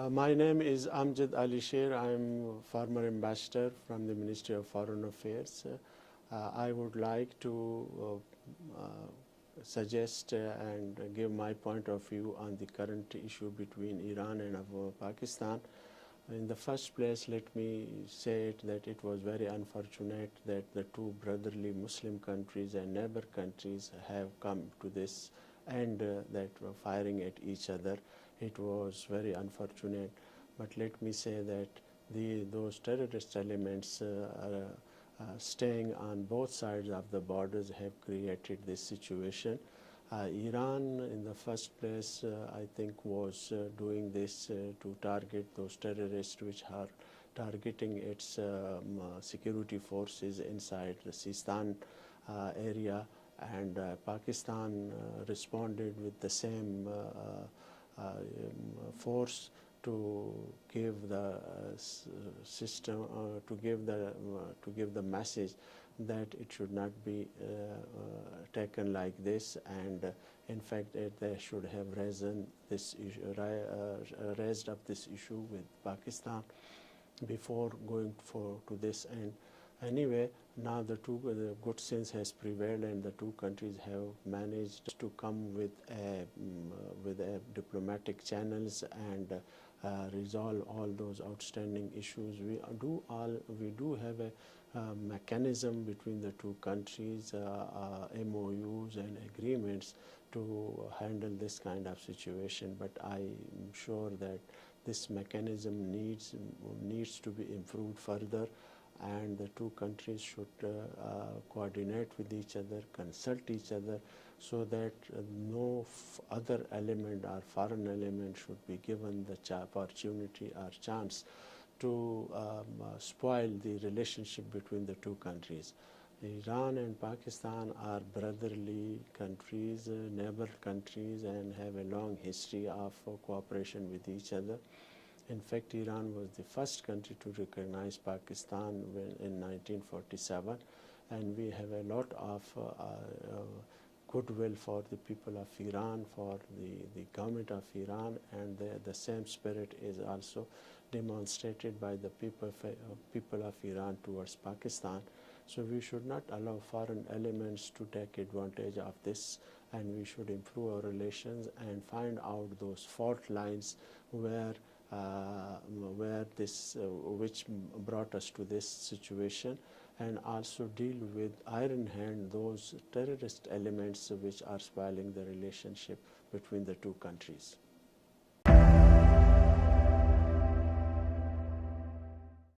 My name is Amjad Ali Sher. I am former ambassador from the Ministry of Foreign Affairs. I would like to suggest and give my point of view on the current issue between Iran and Pakistan. In the first place, let me say that it was very unfortunate that the two brotherly Muslim countries and neighbor countries have come to this end that were firing at each other. It was very unfortunate, but let me say that those terrorist elements staying on both sides of the borders have created this situation. Iran, in the first place, I think was doing this to target those terrorists which are targeting its security forces inside the Sistan area, and Pakistan responded with the same force to give the system to give the message that it should not be taken like this, and in fact they should have raised up this issue with Pakistan before going to this end. Anyway, now the good sense has prevailed, and the two countries have managed to come with a diplomatic channels and resolve all those outstanding issues. We do have a mechanism between the two countries, MOUs and agreements to handle this kind of situation. But I am sure that this mechanism needs to be improved further, and the two countries should coordinate with each other, consult each other, so that no other element or foreign element should be given the opportunity or chance to spoil the relationship between the two countries. Iran and Pakistan are brotherly countries, neighbor countries, and have a long history of cooperation with each other. In fact, Iran was the first country to recognize Pakistan in 1947, and we have a lot of goodwill for the people of Iran, for the government of Iran, and the same spirit is also demonstrated by the people of Iran towards Pakistan. So we should not allow foreign elements to take advantage of this, and we should improve our relations and find out those fault lines where which brought us to this situation, and also deal with iron hand those terrorist elements which are spoiling the relationship between the two countries.